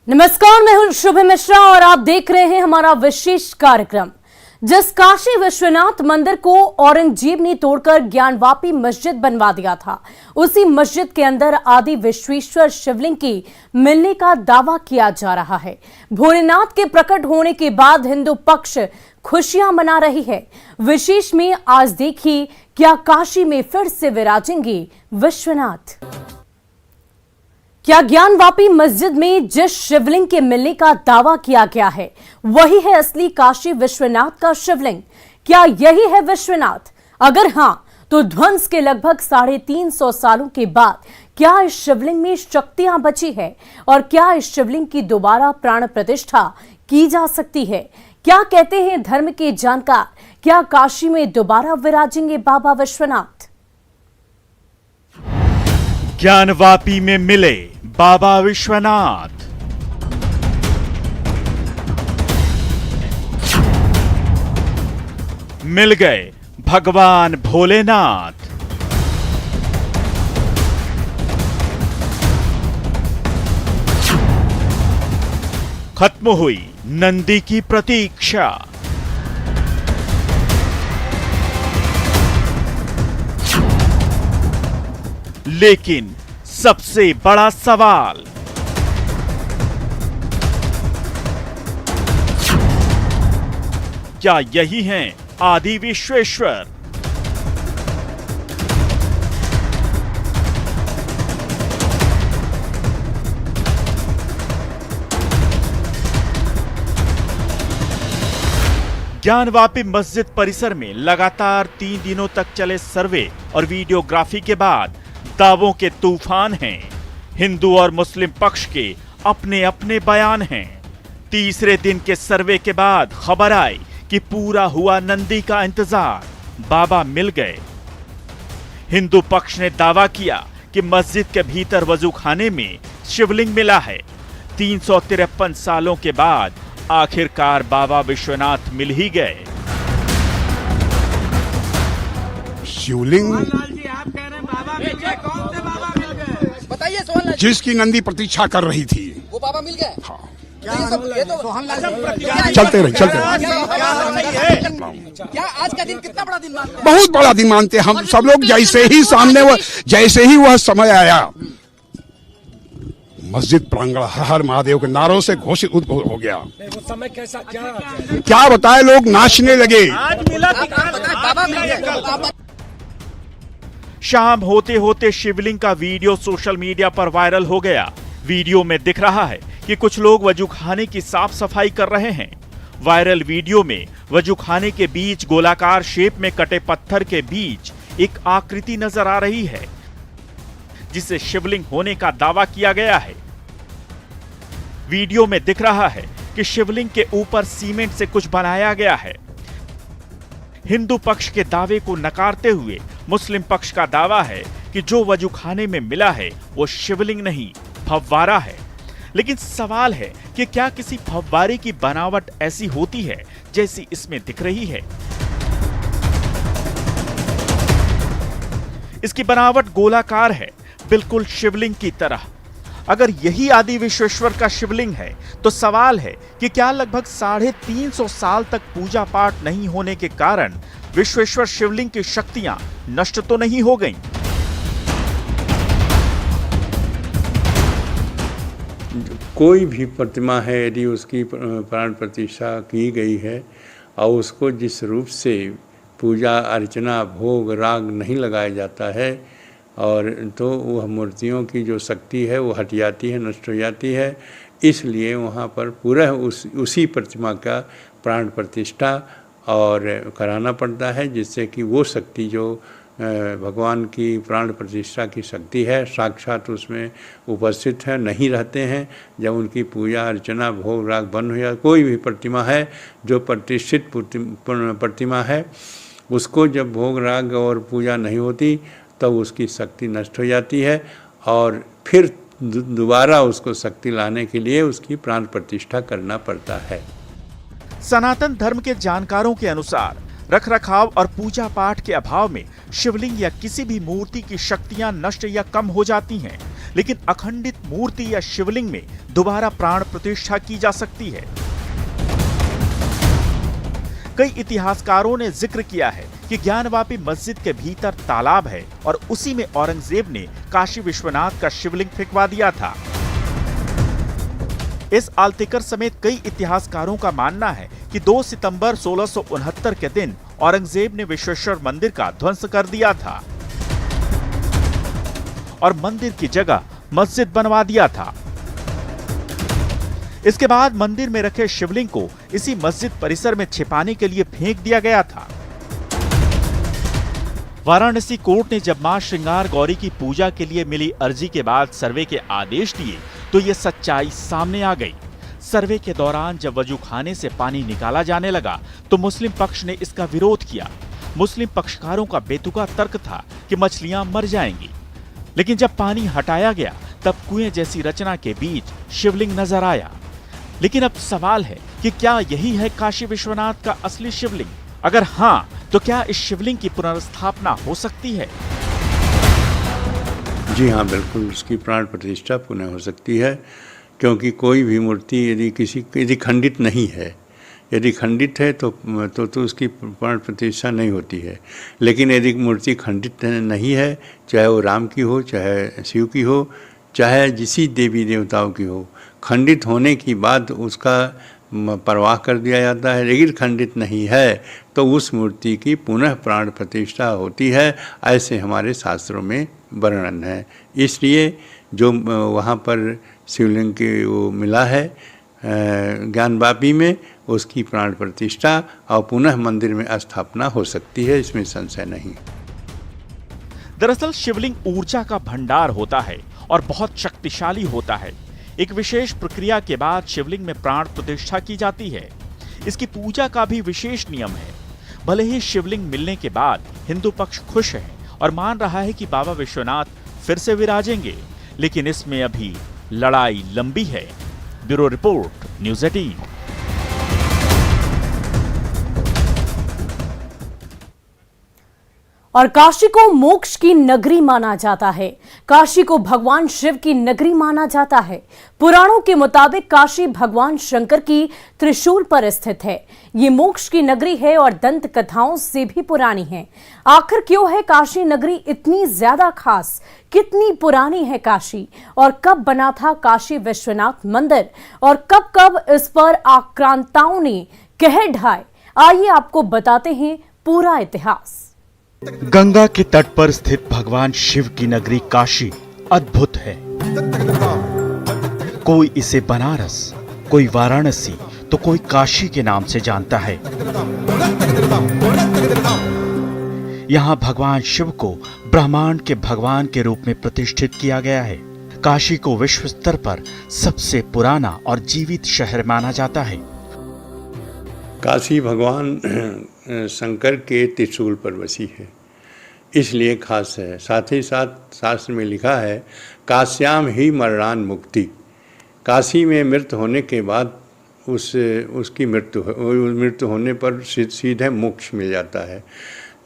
नमस्कार, मैं हूं शुभ मिश्रा और आप देख रहे हैं हमारा विशेष कार्यक्रम। जिस काशी विश्वनाथ मंदिर को औरंगजेब ने तोड़कर ज्ञानवापी मस्जिद बनवा दिया था, उसी मस्जिद के अंदर आदि विश्वेश्वर शिवलिंग की मिलने का दावा किया जा रहा है। भोलेनाथ के प्रकट होने के बाद हिंदू पक्ष खुशियां मना रही है। विशेष में आज देखिए, क्या काशी में फिर से विराजेंगे विश्वनाथ? क्या ज्ञानवापी मस्जिद में जिस शिवलिंग के मिलने का दावा किया गया है वही है असली काशी विश्वनाथ का शिवलिंग? क्या यही है विश्वनाथ? अगर हां, तो ध्वंस के लगभग 350 सालों के बाद क्या इस शिवलिंग में शक्तियां बची है और क्या इस शिवलिंग की दोबारा प्राण प्रतिष्ठा की जा सकती है? क्या कहते हैं धर्म के जानकार, क्या काशी में दोबारा विराजेंगे बाबा विश्वनाथ? ज्ञानवापी में मिले बाबा विश्वनाथ। मिल गए भगवान भोलेनाथ। खत्म हुई नंदी की प्रतीक्षा। लेकिन सबसे बड़ा सवाल, क्या यही हैं आदि विश्वेश्वर? ज्ञानवापी मस्जिद परिसर में लगातार 3 दिनों तक चले सर्वे और वीडियोग्राफी के बाद दावों के तूफान हैं। हिंदू और मुस्लिम पक्ष के अपने अपने बयान हैं। तीसरे दिन के सर्वे के बाद खबर आई कि पूरा हुआ नंदी का इंतजार, बाबा मिल गए। हिंदू पक्ष ने दावा किया कि मस्जिद के भीतर वजूखाने में शिवलिंग मिला है। 353 सालों के बाद आखिरकार बाबा विश्वनाथ मिल ही गए। शिवलिंग बताइए, सोहन लाल जिसकी नंदी प्रतीक्षा कर रही थी वो बाबा मिल गए। हाँ, ये तो सोहन लाल चलते रहे। क्या आज का दिन कितना बड़ा दिन मानते हैं? बहुत बड़ा दिन मानते हैं हम सब लोग। जैसे ही वह समय आया, मस्जिद प्रांगण हर हर महादेव के नारों से घोषित हो गया। वो समय कैसा क्या बताए, लोग नाचने लगे। बाबा मिल गए। शाम होते होते शिवलिंग का वीडियो सोशल मीडिया पर वायरल हो गया। वीडियो में दिख रहा है कि कुछ लोग वजूखाने की साफ सफाई कर रहे हैं। वायरल वीडियो में वजूखाने के बीच गोलाकार शेप में कटे पत्थर के बीच एक आकृति नजर आ रही है, जिसे शिवलिंग होने का दावा किया गया है। वीडियो में दिख रहा है कि शिवलिंग के ऊपर सीमेंट से कुछ बनाया गया है। हिंदू पक्ष के दावे को नकारते हुए मुस्लिम पक्ष का दावा है कि जो वजूखाने में मिला है वो शिवलिंग नहीं, फव्वारा है। लेकिन सवाल है कि क्या किसी फव्वारे की बनावट ऐसी होती है जैसी इसमें दिख रही है? इसकी बनावट गोलाकार है, बिल्कुल शिवलिंग की तरह। अगर यही आदि विश्वेश्वर का शिवलिंग है तो सवाल है कि क्या लगभग 350 साल तक पूजा पाठ नहीं होने के कारण विश्वेश्वर शिवलिंग की शक्तियां नष्ट तो नहीं हो गईं? कोई भी प्रतिमा है, यदि उसकी प्राण प्रतिष्ठा की गई है और उसको जिस रूप से पूजा अर्चना भोग राग नहीं लगाया जाता है, और तो वह मूर्तियों की जो शक्ति है वो हट जाती है, नष्ट हो जाती है। इसलिए वहाँ पर पूरा उसी प्रतिमा का प्राण प्रतिष्ठा और कराना पड़ता है, जिससे कि वो शक्ति जो भगवान की प्राण प्रतिष्ठा की शक्ति है साक्षात उसमें उपस्थित है, नहीं रहते हैं। जब उनकी पूजा अर्चना भोग राग बंद हो जाए, कोई भी प्रतिमा है जो प्रतिष्ठित प्रतिमा है, उसको जब भोग राग और पूजा नहीं होती तब उसकी शक्ति नष्ट हो जाती है और फिर दोबारा उसको शक्ति लाने के लिए उसकी प्राण प्रतिष्ठा करना पड़ता है। सनातन धर्म के जानकारों के अनुसार रखरखाव और पूजा पाठ के अभाव में शिवलिंग या किसी भी मूर्ति की शक्तियां नष्ट या कम हो जाती हैं, लेकिन अखंडित मूर्ति या शिवलिंग में दोबारा प्राण प्रतिष्ठा की जा सकती है। कई इतिहासकारों ने जिक्र किया है कि ज्ञानवापी मस्जिद के भीतर तालाब है और उसी में औरंगजेब ने काशी विश्वनाथ का शिवलिंग फेंकवा दिया था। इस आलतेकर समेत कई इतिहासकारों का मानना है कि 2 सितंबर 1669 के दिन औरंगजेब ने विश्वेश्वर मंदिर का ध्वंस कर दिया था और मंदिर की जगह मस्जिद बनवा दिया था। इसके बाद मंदिर में रखे शिवलिंग को इसी मस्जिद परिसर में छिपाने के लिए फेंक दिया गया था। वाराणसी कोर्ट ने जब मां श्रृंगार गौरी की पूजा के लिए मिली अर्जी के बाद सर्वे के आदेश दिए तो ये सच्चाई सामने आ गई। सर्वे के दौरान जब वजूखाने से पानी निकाला जाने लगा तो मुस्लिम पक्ष ने इसका विरोध किया। मुस्लिम पक्षकारों का बेतुका तर्क था कि मछलियां मर जाएंगी, लेकिन जब पानी हटाया गया तब कुएं जैसी रचना के बीच शिवलिंग नजर आया। लेकिन अब सवाल है कि क्या यही है काशी विश्वनाथ का असली शिवलिंग? अगर हाँ, तो क्या इस शिवलिंग की पुनर्स्थापना हो सकती है? जी हाँ, बिल्कुल उसकी प्राण प्रतिष्ठा पुनः हो सकती है, क्योंकि कोई भी मूर्ति यदि खंडित नहीं है, यदि खंडित है तो उसकी प्राण प्रतिष्ठा नहीं होती है। लेकिन यदि मूर्ति खंडित नहीं है, चाहे वो राम की हो, चाहे शिव की हो, चाहे जिसी देवी देवताओं की हो, खंडित होने की बाद उसका परवाह कर दिया जाता है। लेकिन खंडित नहीं है तो उस मूर्ति की पुनः प्राण प्रतिष्ठा होती है, ऐसे हमारे शास्त्रों में वर्णन है। इसलिए जो वहाँ पर शिवलिंग की वो मिला है ज्ञानवापी में, उसकी प्राण प्रतिष्ठा और पुनः मंदिर में स्थापना हो सकती है, इसमें संशय नहीं। दरअसल शिवलिंग ऊर्जा का भंडार होता है और बहुत शक्तिशाली होता है। एक विशेष प्रक्रिया के बाद शिवलिंग में प्राण प्रतिष्ठा की जाती है। इसकी पूजा का भी विशेष नियम है। भले ही शिवलिंग मिलने के बाद हिंदू पक्ष खुश है और मान रहा है कि बाबा विश्वनाथ फिर से विराजेंगे, लेकिन इसमें अभी लड़ाई लंबी है। Bureau report, news 18। और काशी को मोक्ष की नगरी माना जाता है। काशी को भगवान शिव की नगरी माना जाता है। पुराणों के मुताबिक काशी भगवान शंकर की त्रिशूल पर स्थित है। ये मोक्ष की नगरी है और दंत कथाओं से भी पुरानी है। आखिर क्यों है काशी नगरी इतनी ज्यादा खास? कितनी पुरानी है काशी और कब बना था काशी विश्वनाथ मंदिर और कब कब इस पर आक्रांताओं ने कहर ढाए? आइए आपको बताते हैं पूरा इतिहास। गंगा के तट पर स्थित भगवान शिव की नगरी काशी अद्भुत है। कोई इसे बनारस, कोई वाराणसी तो कोई काशी के नाम से जानता है। यहाँ भगवान शिव को ब्रह्मांड के भगवान के रूप में प्रतिष्ठित किया गया है। काशी को विश्व स्तर पर सबसे पुराना और जीवित शहर माना जाता है। काशी भगवान शंकर के त्रिशूल पर बसी है, इसलिए खास है। साथ ही साथ शास्त्र में लिखा है, काश्याम ही मरणान मुक्ति। काशी में मृत्यु होने के बाद उसकी मृत्यु होने पर सीधे मोक्ष मिल जाता है।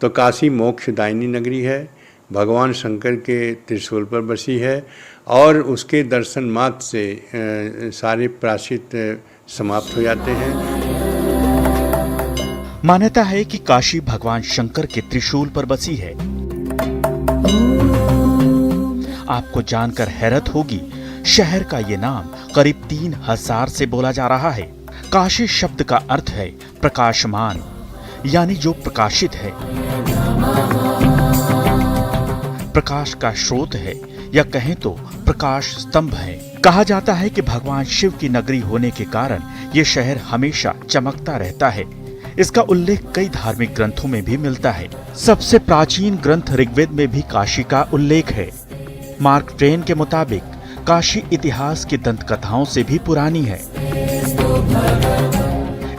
तो काशी मोक्षदायिनी नगरी है, भगवान शंकर के त्रिशूल पर बसी है और उसके दर्शन मात्र से सारे प्रायश्चित समाप्त हो जाते हैं। मान्यता है कि काशी भगवान शंकर के त्रिशूल पर बसी है। आपको जानकर हैरत होगी, शहर का ये नाम करीब 3000 से बोला जा रहा है। काशी शब्द का अर्थ है प्रकाशमान, यानी जो प्रकाशित है, प्रकाश का स्रोत है, या कहें तो प्रकाश स्तंभ है। कहा जाता है कि भगवान शिव की नगरी होने के कारण ये शहर हमेशा चमकता रहता है। इसका उल्लेख कई धार्मिक ग्रंथों में भी मिलता है। सबसे प्राचीन ग्रंथ ऋग्वेद में भी काशी का उल्लेख है। मार्क ट्वेन के मुताबिक काशी इतिहास की दंत कथाओं से भी पुरानी है।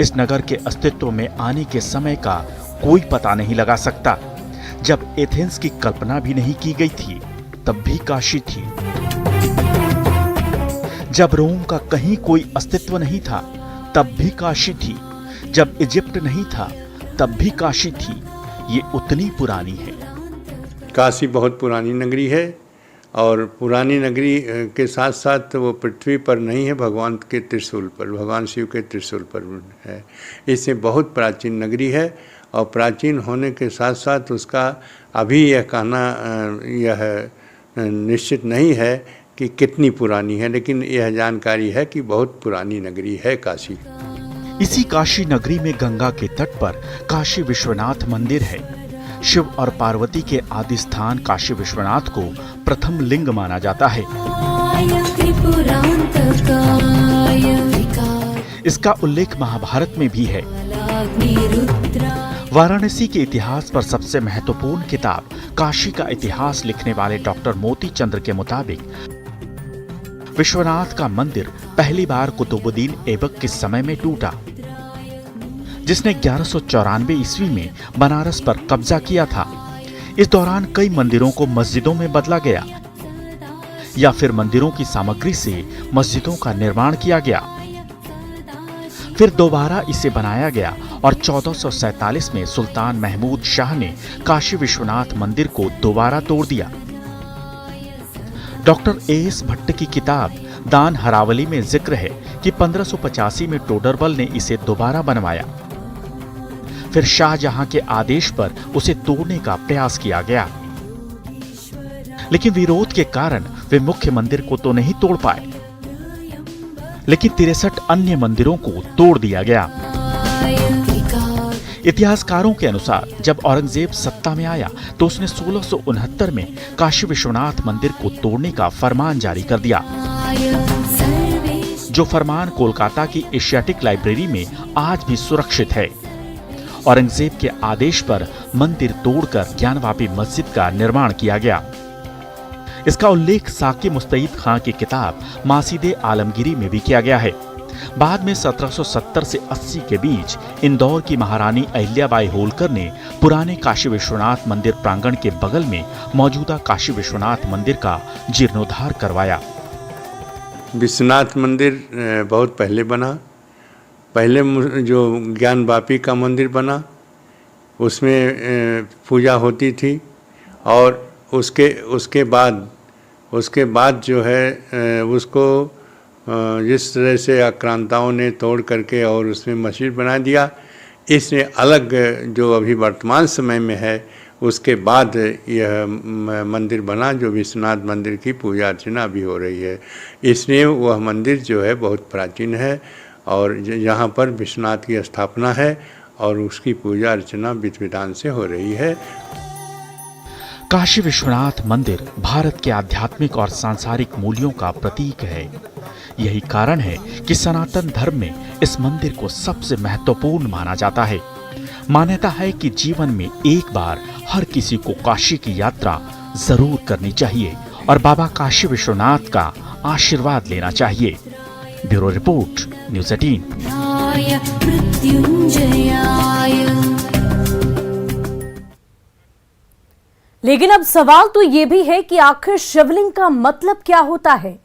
इस नगर के अस्तित्व में आने के समय का कोई पता नहीं लगा सकता। जब एथेंस की कल्पना भी नहीं की गई थी, तब भी काशी थी। जब रोम का कहीं कोई अस्तित्व नहीं था, तब भी काशी थी। जब इजिप्ट नहीं था, तब भी काशी थी। ये उतनी पुरानी है। काशी बहुत पुरानी नगरी है और पुरानी नगरी के साथ साथ वो पृथ्वी पर नहीं है, भगवान के त्रिशूल पर, भगवान शिव के त्रिशूल पर है। इससे बहुत प्राचीन नगरी है और प्राचीन होने के साथ साथ उसका अभी यह कहना यह निश्चित नहीं है कि कितनी पुरानी है, लेकिन यह जानकारी है कि बहुत पुरानी नगरी है काशी। इसी काशी नगरी में गंगा के तट पर काशी विश्वनाथ मंदिर है। शिव और पार्वती के आदि स्थान काशी विश्वनाथ को प्रथम लिंग माना जाता है। इसका उल्लेख महाभारत में भी है। वाराणसी के इतिहास पर सबसे महत्वपूर्ण किताब काशी का इतिहास लिखने वाले डॉक्टर मोती चंद्र के मुताबिक विश्वनाथ का मंदिर पहली बार कुतुबुद्दीन ऐबक के समय में टूटा, जिसने 1194 ईस्वी में बनारस पर कब्जा किया था। इस दौरान कई मंदिरों को मस्जिदों में बदला गया या फिर मंदिरों की सामग्री से मस्जिदों का निर्माण किया गया। फिर दोबारा इसे बनाया गया और 1447 में सुल्तान महमूद शाह ने काशी विश्वनाथ मंदिर को दोबारा तोड़ दिया। डॉक्टर एएस भट्ट की किताब दान हरावली में जिक्र है कि 1585 में टोडरमल ने इसे दोबारा बनवाया। फिर शाहजहां के आदेश पर उसे तोड़ने का प्रयास किया गया, लेकिन विरोध के कारण वे मुख्य मंदिर को तो नहीं तोड़ पाए, लेकिन 63 अन्य मंदिरों को तोड़ दिया गया। इतिहासकारों के अनुसार जब औरंगजेब सत्ता में आया तो उसने 1669 में काशी विश्वनाथ मंदिर को तोड़ने का फरमान जारी कर दिया, जो फरमान कोलकाता की एशियाटिक लाइब्रेरी में आज भी सुरक्षित है। औरंगजेब के आदेश पर मंदिर तोड़कर ज्ञानवापी मस्जिद का निर्माण किया गया। इसका उल्लेख साकी मुस्तईद खां की किताब मासीदे आलमगीरी में भी किया गया है। बाद में 1770 से 80 के बीच इंदौर की महारानी अहिल्याबाई होलकर ने पुराने काशी विश्वनाथ मंदिर प्रांगण के बगल में मौजूदा काशी विश्वनाथ मंदिर का जीर्णोद्धार करवाया। विश्वनाथ मंदिर बहुत पहले बना। पहले जो ज्ञानवापी का मंदिर बना उसमें पूजा होती थी, और उसके बाद जो है उसको जिस तरह से आक्रांताओं ने तोड़ करके और उसमें मस्जिद बना दिया, इसने अलग जो अभी वर्तमान समय में है उसके बाद यह मंदिर बना जो विश्वनाथ मंदिर की पूजा अर्चना भी हो रही है। इसलिए वह मंदिर जो है बहुत प्राचीन है और यहाँ पर विश्वनाथ की स्थापना है और उसकी पूजा अर्चना विधि विधान से हो रही है। काशी विश्वनाथ मंदिर भारत के आध्यात्मिक और सांसारिक मूल्यों का प्रतीक है। यही कारण है कि सनातन धर्म में इस मंदिर को सबसे महत्वपूर्ण माना जाता है। मान्यता है कि जीवन में एक बार हर किसी को काशी की यात्रा जरूर करनी चाहिए और बाबा काशी विश्वनाथ का आशीर्वाद लेना चाहिए। Bureau report, news 18। लेकिन अब सवाल तो ये भी है कि आखिर शिवलिंग का मतलब क्या होता है?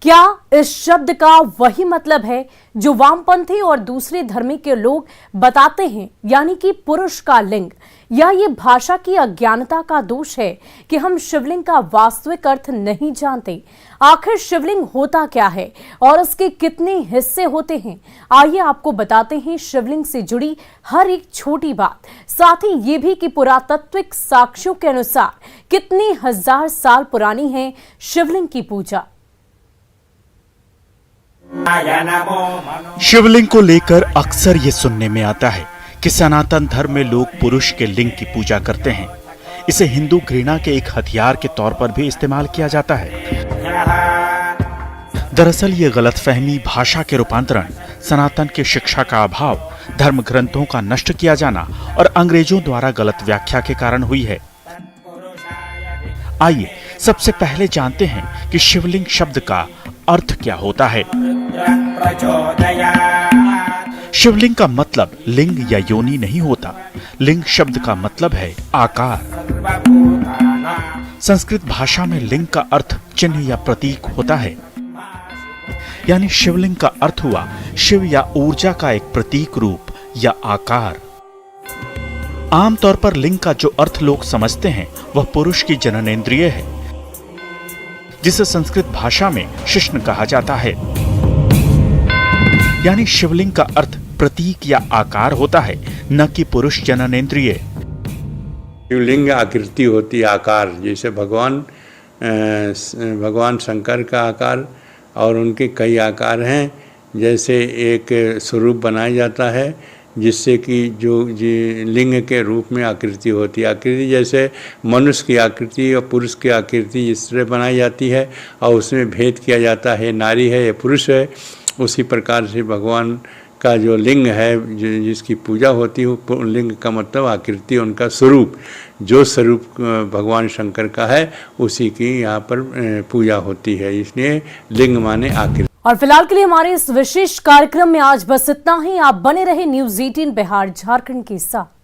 क्या इस शब्द का वही मतलब है जो वामपंथी और दूसरे धर्म के लोग बताते हैं, यानी कि पुरुष का लिंग? या ये भाषा की अज्ञानता का दोष है कि हम शिवलिंग का वास्तविक अर्थ नहीं जानते? आखिर शिवलिंग होता क्या है और इसके कितने हिस्से होते हैं? आइए आपको बताते हैं शिवलिंग से जुड़ी हर एक छोटी बात, साथ ही ये भी कि पुरातात्विक साक्ष्यों के अनुसार कितने हजार साल पुरानी है शिवलिंग की पूजा। शिवलिंग को लेकर अक्सर ये सुनने में आता है कि सनातन धर्म में लोग पुरुष के लिंग की पूजा करते हैं। इसे हिंदू घृणा के एक हथियार के तौर पर भी इस्तेमाल किया जाता है। दरअसल ये गलतफहमी, भाषा के रूपांतरण, सनातन की शिक्षा का अभाव, धर्म ग्रंथों का नष्ट किया जाना और अंग्रेजों द्वारा गलत व्याख्या के कारण हुई है। आइए सबसे पहले जानते हैं कि शिवलिंग शब्द का अर्थ क्या होता है। शिवलिंग का मतलब लिंग या योनि नहीं होता। लिंग शब्द का मतलब है आकार। संस्कृत भाषा में लिंग का अर्थ चिन्ह या प्रतीक होता है, यानी शिवलिंग का अर्थ हुआ शिव या ऊर्जा का एक प्रतीक रूप या आकार। आमतौर पर लिंग का जो अर्थ लोग समझते हैं वह पुरुष की जननेंद्रिय है। जिसे संस्कृत भाषा में शिश्न कहा जाता है। यानी शिवलिंग का अर्थ प्रतीक या आकार होता है, न कि पुरुष जननेंद्रिय। शिवलिंग आकृति होती है, आकार। जैसे भगवान शंकर का आकार और उनके कई आकार हैं। जैसे एक स्वरूप बनाया जाता है जिससे कि जो लिंग के रूप में आकृति होती है। आकृति जैसे मनुष्य की आकृति और पुरुष की आकृति इस तरह बनाई जाती है और उसमें भेद किया जाता है, नारी है या पुरुष है। उसी प्रकार से भगवान का जो लिंग है, जिसकी पूजा होती है, लिंग का मतलब आकृति, उनका स्वरूप। जो स्वरूप भगवान शंकर का है उसी की यहाँ पर पूजा होती है, इसलिए लिंग माने आकृति। और फिलहाल के लिए हमारे इस विशेष कार्यक्रम में आज बस इतना ही। आप बने रहे न्यूज़ 18 बिहार झारखंड के साथ।